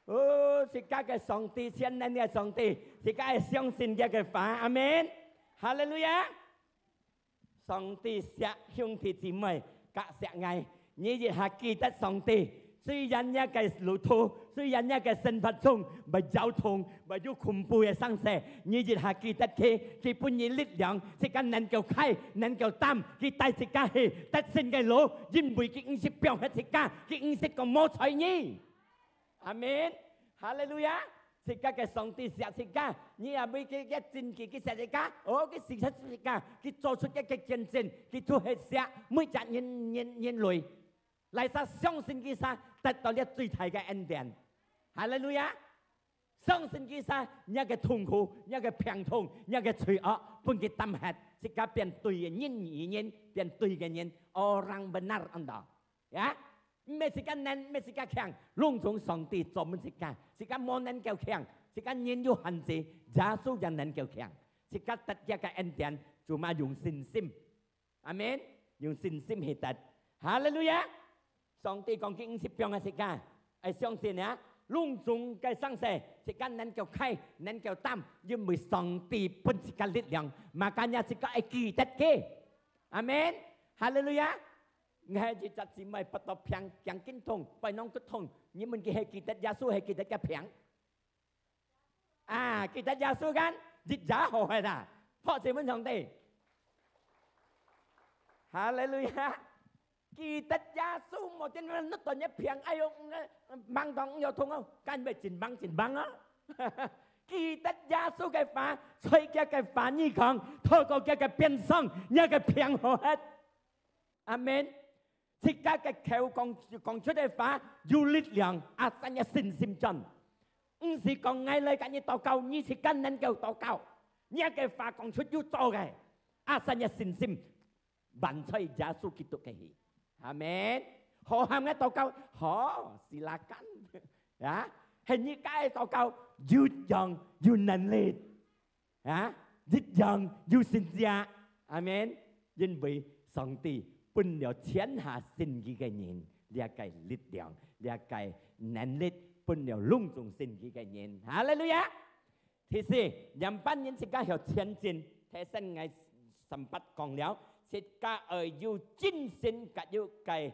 [SPEAKER 3] 哦，是家嘅上帝，先人嘅上帝，是家係相信嘅話，阿門，哈利路亞。上帝錫兄弟姊妹，隔錫愛，你亦係記得上帝。雖然一個路途，雖然一個生活中咪交通，咪有恐怖嘅生死，你亦係記得佢俾你力量，是家能夠開，能夠擔，佢帶自家去得勝嘅路，因為佢唔識表現自家，佢唔識個冇才你。阿門，哈利路亞！時間嘅上帝錫時間，你又俾佢一戰期嘅錫時間，哦，佢時出時間，佢做出一個見證，佢做係錫每隻人類，嚟曬相信佢曬得到呢最大嘅恩典，哈利路亞！相信佢曬一個痛苦，一個病痛，一個罪惡，本佢擔hết，時間變對嘅人，變對嘅人，orang benar anda，呀！咩時間難，咩時間強，隆重上帝做乜時間？時間冇能夠強，時間人有限制，耶穌人能夠強。時間得一個恩典，就嘛用信心，阿門，用信心去得。哈利路亞！上帝講嘅50樣嘅時間，係相信啊，隆重嘅生死，時間能夠開，能夠擔，因為上帝本時間力量，makanya時間係記得嘅，阿門，哈利路亞！ngay chỉ chặt chỉ mày bắt đầu piang piang kinh thông, phải nông cất thông, nhưng mình cái kỳ tết Giêsu hay kỳ tết cái piang, kỳ tết Giêsu gan, dịch giả hồ hay là, họ sẽ muốn xong đi, Hallelujah, kỳ tết Giêsu một trên nó toàn nhớ piang, ai ông mang thằng nhiều thông không, can về chỉnh băng á, kỳ tết Giêsu cái phá, chơi cái phá như con, thôi có cái biến xong, nhớ cái piang hồ hết, Amen. 即家嘅口講出嘅話有力量，阿神嘅信心真，唔是講嗌你緊要禱告，而是跟能夠禱告。呢嘅話講出要做嘅，阿神嘅信心，萬歲耶穌基督嘅喜，阿門。好喊嘅禱告，好silakan，啊，係呢家嘅禱告有用有能力，啊，有用有信心，阿門。因為上帝。本了天下神奇嘅人，呢個力量，呢個能力，本了隆重神奇嘅人，哈利路亞！其實人班人自家有前進，睇身藝神不講了，自家要精神嘅要計，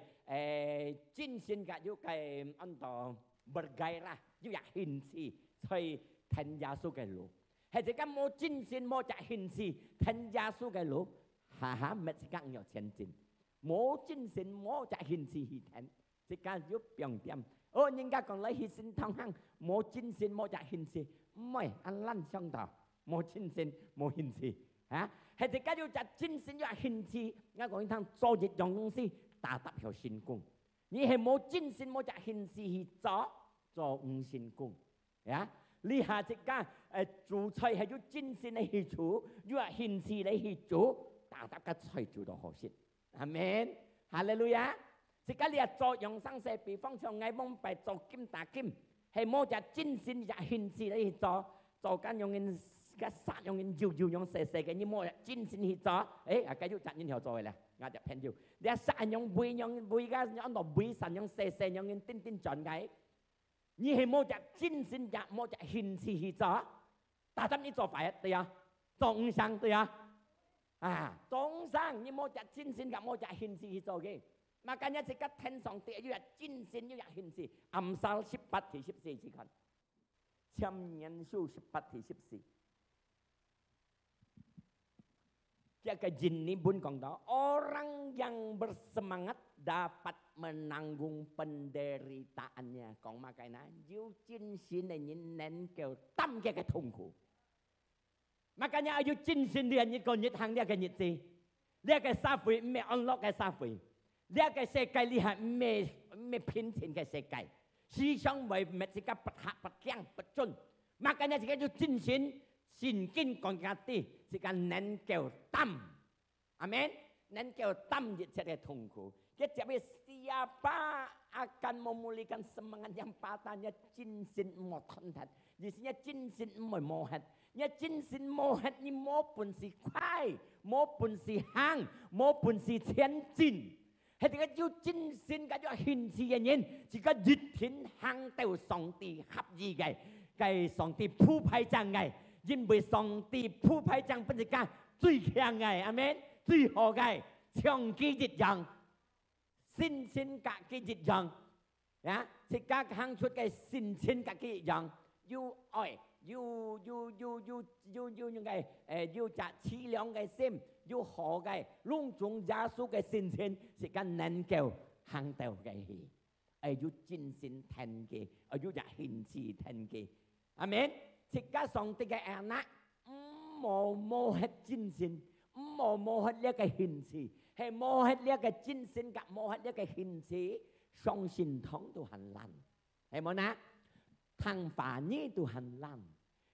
[SPEAKER 3] 精神嘅要計安度bergairah，要有興趣去聽耶穌嘅路，係自家冇精神冇有興趣聽耶穌嘅路，哈咪自家有前進。冇精神冇就興趣去聽，即家要變點。人家講你去先同行，冇精神冇就興趣，唔係按爛相道，冇精神冇興趣，係即家要就精神要興趣。我講一趟做一樣東西，打得有成功。你係冇精神冇就興趣去做唔成功，你下即家做菜係要精神嚟去做，要興趣嚟去做，打得個菜做到好些。阿門，哈利路亞！即家你係做養生社，比方像藝夢拜做金打金，係冇就精神就興趣嚟去做緊用人嘅殺用人搖用射嘅，你冇精神去做，繼續責任要做嘅咧，我就偏要。你係殺用背嘅，用到背神用射用人တင်း轉嘅，你係冇就精神就冇就興趣去做，但係你做法對啊，做唔上對啊。眾生你冇只精神，冇只興趣去做嘅。makanya jika天上帝要有精神，要有興趣。Amsal 18-14次看，箴言書18-14。Jaga jinni pun kong tahu orang yang bersemangat dapat menanggung penderitaannya. Còn mà cái này, yêu chính xin là những nền kêu tâm cái痛苦。Makanya ayo cinsin dia nhiệt còn nhiệt hàng dia cái nhiệt gì? Dia cái sa phủy mẹ unlock cái sa phủy. Dia cái世界你係咩偏前嘅世界，思想為咩自己不合不強不準。Makanya自己要精神善經講緊啲，自己能夠擔，阿們，能夠擔一切嘅痛苦。Jadi siapa akan memulihkan semangat yang patahnya jinsin motonat. Jisinya jinsin mohat. Nya jinsin mohat ni maupun si khai, maupun si hang, maupun si thiên jin. Hay thì cái chú jinsin cái chú hình si cái nhìn, chỉ có dịch thiên hang tiêu song ti hấp gì cái song ti phu phai chang ngày,因為上帝鋪排將本自家最強嘅，阿們，最好嘅，長期一樣。新鮮格嘅一樣，啊！即刻行出嘅新鮮格嘅一樣，要愛，要嘅要摘凄涼嘅心，要好嘅隆重耶穌嘅新鮮，即刻能夠行到嘅去，要真心聽嘅，要入獻詞聽嘅，阿們。即刻上帝嘅兒女，冇係真心，冇係呢個獻詞。係冇係呢個真心，กับ冇係呢個獻詞，雙心通都很難，係冇นะ？ทางฝ่ายนี้都很難，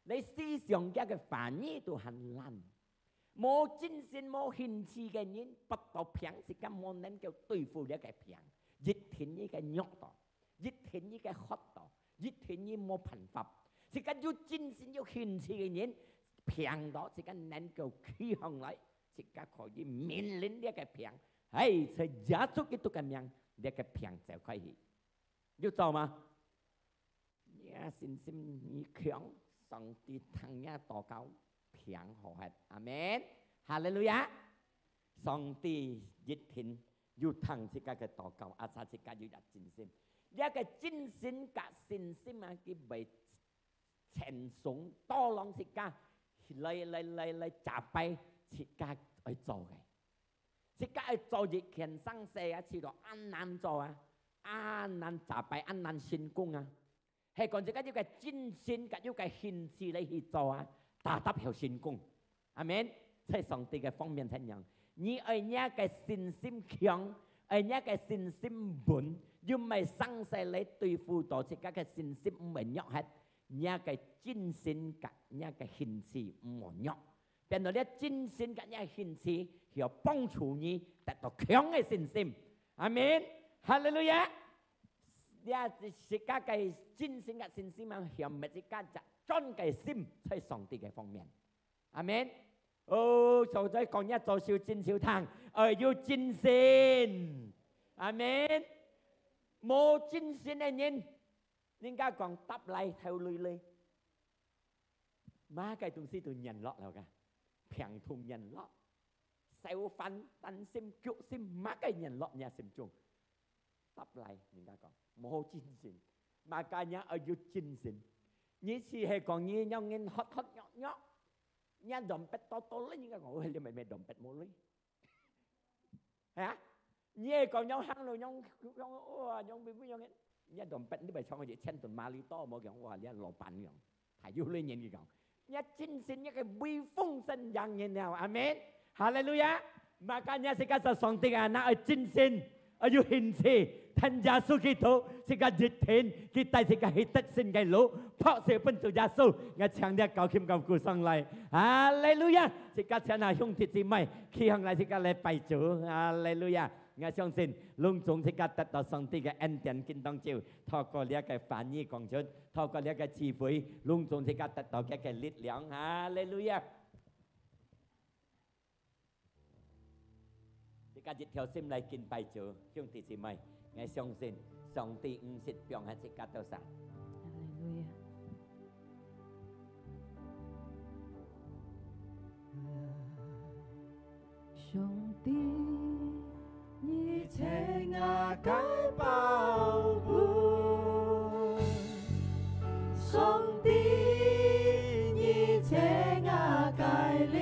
[SPEAKER 3] 你思想嘅ฝ่ายนี้都很難。冇真心冇獻詞嘅人，不到平時咁冇能夠對付呢個平，一天呢個虐待，一天呢個學到，一天呢冇辦法。是個要真心要獻詞嘅人，平到是個能夠起向來。即刻可以面臨呢個平，係在耶穌基督嘅名，呢個平就可以。要做嗎？你信心你強，上帝聽你禱告，平好係，阿們，哈利路亞。上帝一天要聽自己嘅禱告，阿撒自己要有真心。呢個真心กับ信心啊，佢為傳送多浪自己嚟集備。即刻去做嘅，即刻去做熱權生死啊！似到安難做啊，安難集備，安難成功啊！係講即刻要嘅真心，要嘅獻詞嚟去做啊，達到有成功。阿們，在上帝嘅方面係樣，你愛呢個信心強，愛呢個信心穩，要唔係生死嚟對付到即刻嘅信心唔係弱係，呢個真心กับ呢個獻詞唔係弱。變到你真心嘅呢個獻詞，要幫助你達到強嘅信心。阿們，哈利路亞！呢個時間嘅真心嘅信心啊，係咪即刻就專嘅心喺上帝嘅方面？阿們，就在講一做少真少聽，要真心。阿們，冇真心嘅人，應該講答嚟theo lui lui，乜嘅東西都nhận落嚟㗎。平同人落，受訓等心腳心乜嘅人落也心中，答嚟人家講冇真心，mà cả nhà ở dưới chân心，你是係講你有人學學nhớ đồng bét to lên những cái ngồi hay là mày đồng bét mua lấy, hả? Nhớ còn nhau hăng rồi nhau bị với nhau nhớ đồng bét như vậy xong rồi chen tuần ma lý to mà kiểuว่าเนี่ยหล่อปั่นอย่างถ่ายยุ่งเลยอย่างนี้ก่อนnhớ chân心những cái bi phong sinh dạng như nào, amen, hallelujah. Makanya sekarang songting anak ở chân心ở dưới hình thị thành gia sư Kitô sekarang dịch thiên kita sekarang hitat sinh cái lũ phật sự phân tự gia sư nghe chàng dia cầu kim cầu cù sang lại, hallelujah. Sekarang chàng nào hung thịt gì mày khi hằng lại sekarang lại bài chủ, hallelujah. Nghe xong xin lung tung sekarang đạt到上帝嘅恩典見當照，透過呢一個反義講出，透過呢一個智慧，lung tung sekarang達到嘅力量，hallelujah. การจิตเที่ยวซิมไลกินไปเจอช่วงที่สิไม่ไงส่งสินส่งตีสิทธิ์เปียงให้สิกาเต้าสา
[SPEAKER 2] 上帝，你賜我解保護，上帝，你賜我解力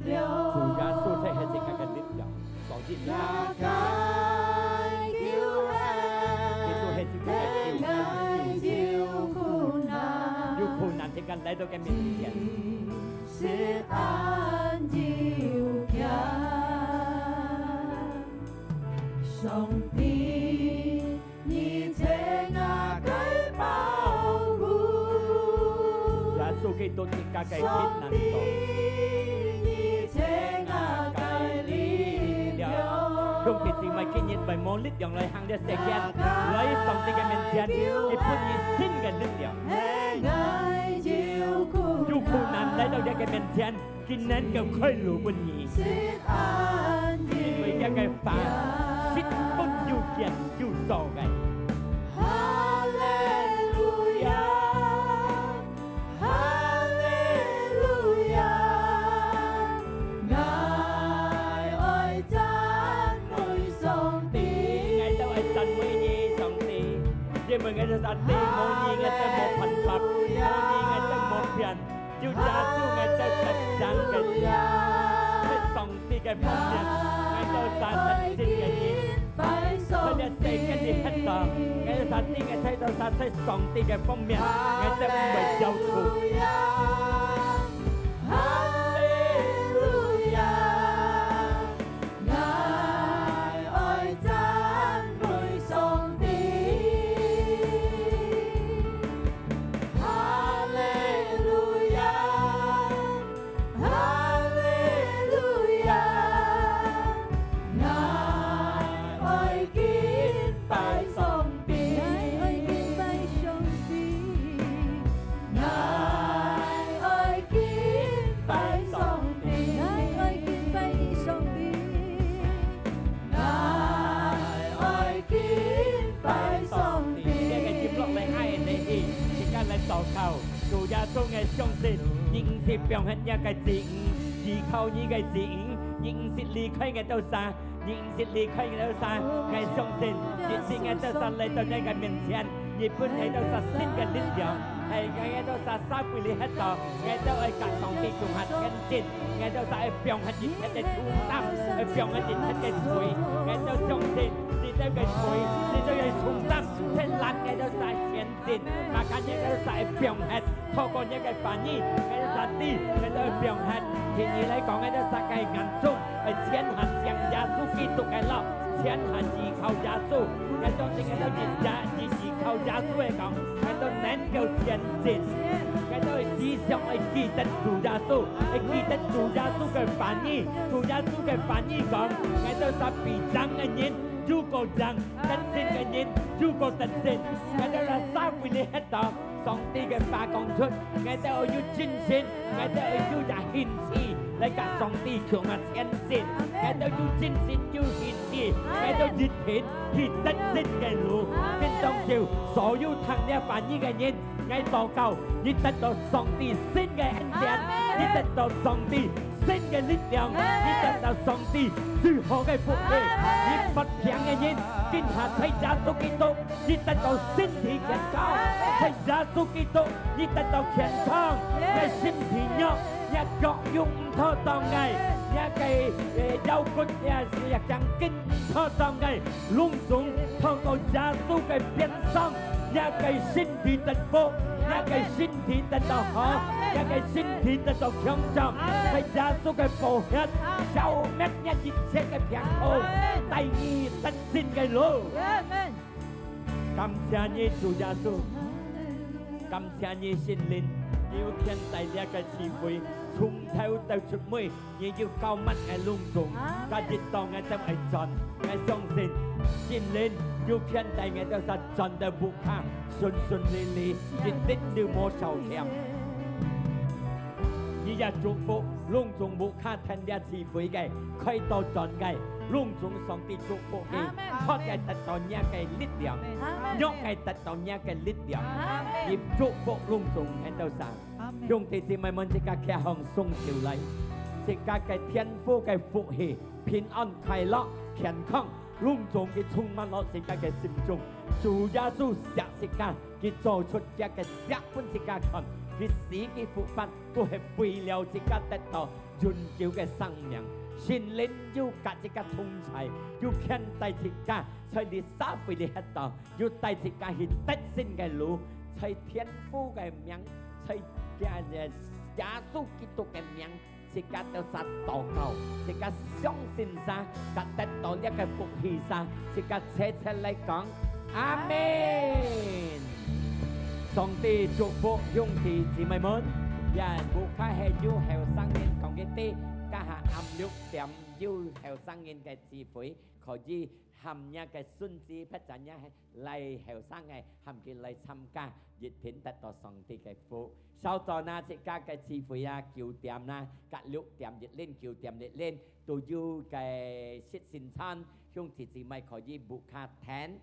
[SPEAKER 2] 量。
[SPEAKER 3] 主耶穌才係สิกา嘅力量。
[SPEAKER 2] 也解救恩，愛照顧難，
[SPEAKER 3] 要困難時間嚟到嘅面前，
[SPEAKER 2] 是
[SPEAKER 1] 是按照家，上帝，你這亞嘅保護，
[SPEAKER 3] 耶穌基督嘅家嘅
[SPEAKER 1] 上帝，
[SPEAKER 3] 難度。
[SPEAKER 1] 你這亞嘅力量，
[SPEAKER 3] 用其姊妹今日為我力量來行嘅世界，來上帝嘅面前，佢賦予新嘅力量。
[SPEAKER 1] 愛照顧，
[SPEAKER 3] 有苦難來到一個面前，今年就開路不易。因為一個法，是不要見要做嘅。
[SPEAKER 1] 哈利路亞，哈利路亞，愛讚美上帝。
[SPEAKER 3] 愛都係讚美你上帝，因為愛就讚美冇你，愛就冇貧乏，冇你愛就冇騙，要耶穌愛就實踐嘅，係上帝嘅方面，愛就實踐嘅嘢。佢哋四個啲黑道，愛就實踐嘅睇到實際上帝嘅方面，愛就唔係有錯。主耶穌嘅相信，認識表現一個字依靠呢個字認識離開嘅都散，認識離開嘅都散，嘅相信，認識嘅都散嚟到呢個面前，日本係到實踐嘅力量，係嘅都實三倍嚟喺度，嘅都係格上帝共下前進，嘅都實係表現一切嘅重擔，係表現一切嘅罪，嘅都相信。呢個罪，呢個係重擔，係難嘅都實前進，mà cái những cái sai biểu hiện,透過những cái phản應，cái đó đi, cái đó biểu hiện, thì như嚟講cái đó sai cái ngăn chung, cái chiến hành sang耶穌基督cái lo, chiến hành chỉ靠耶穌，cái đó thì cái đó chỉ靠耶穌嚟講，cái đó nên夠前進，cái đó chỉ想係記得主耶穌，係記得主耶穌嘅反應，主耶穌嘅反應講，cái đó係被爭嘅人。chú cô rằng tân sinh cái nhìn chú cô tân sinh cái đó là sao vì lý hết đó xong đi cái phá con xuất cái đó ở chú chính sinh cái đó ở chú đã hình thị lại cả xong đi thường mặt sen sinh cái đó chú chính sinh chú hình thị cái đó dịch hình thì tân sinh cái lũ bên trong chiều sở hữu thằng đeo phá như cái nhìn ngay tàu cầu như tân đó xong đi sinh cái anh đen như tân đó xong đi sinh cái lít lượng như tân đó xong đi sự họ cái phụ đề như Phật hiện cái nhìn kinh hạ thấy giá số kỹ tốt như tân đó sinh thì khen cao thấy giá số kỹ tốt như tân đó khen thang cái sinh thì nhọc nhà gọt dụng thơ tòng ngày nhà cái đau cốt nhà chẳng kinh thơ tòng ngày lung súng thơ có giá số cái biến xong nhà cái sinh thì tân vô nhà cái sinh thì tân đó họ nhà cái sinh thì tân đó không trọng thấy giá số cái phổ hết sau mét nhà dịch xe cái phiền thô tay nhi tân sinh cái lô cảm ơn như chủ gia số cảm ơn như sinh linh yêu khen tại gia cái chi vui thùng theo tàu chụp mười như yêu cao mắt ngày lung tung cả dịch tòng ngày tâm ngày tròn ngày song sinh sinh linh yêu khen tại ngày tàu sát tròn đời bụng khang xuân xuân lý lý dịch tích như mô sầu thèm như gia trụ phụ lung tung bụng khang thành gia chi vui cái khơi tàu tròn cái lung tung song ti trụ phụ cái thoát cái tật tàu nhà cái lít điểm nhóc cái tật tàu nhà cái lít điểm nhịp trụ phụ lung tung ngày tàu sát dùng thì mình muốn chỉ cả kẻ hồng sung chịu lấy chỉ cả cái thiên phú cái phụ hỷ bình an khai lọ khen khang lung tung cái chung man lọ chỉ cả cái sim chung chủ gia su sẽ chỉ cả cái trò xuất cái sẽ cũng chỉ cả khăn cái sĩ cái phụ ban tôi hệ bùi liao chỉ cả tết tàu dùn chịu cái sang miệng xin lên du cả chỉ cả thung chạy du khen tay chỉ cả chơi đi xã phải đi hết tàu du tay chỉ cả hít tết xin cái lũ chơi thiên phú cái miệng chơi cái 耶穌基督嘅名，是甲到撒禱告，是甲相信撒，甲得到呢個福氣撒，是甲切切嚟講，阿門。上帝祝福兄弟姊妹們，人無卡係要後生人講嘅啲，家下暗錄點要後生人嘅智慧，可以含一嘅孫子不陣一係嚟後生嘅含佢嚟參加，熱片得到上帝嘅福。sau đó na sẽ các cái chi phí kiều tiệm na các lúc tiệm nhiệt lên kiều tiệm nhiệt lên tôi yêu cái sit sinh san chung thì chỉ mày khỏi gì buộc khát thén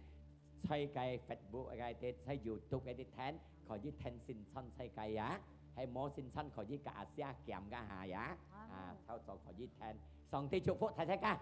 [SPEAKER 3] xây cái Facebook cái tết xây YouTube cái thén khỏi gì thén sinh san xây cái á hay mò sinh san khỏi gì cả Asia kèm cả hà á sau đó khỏi gì thén xong thì chúc phúc thầy ca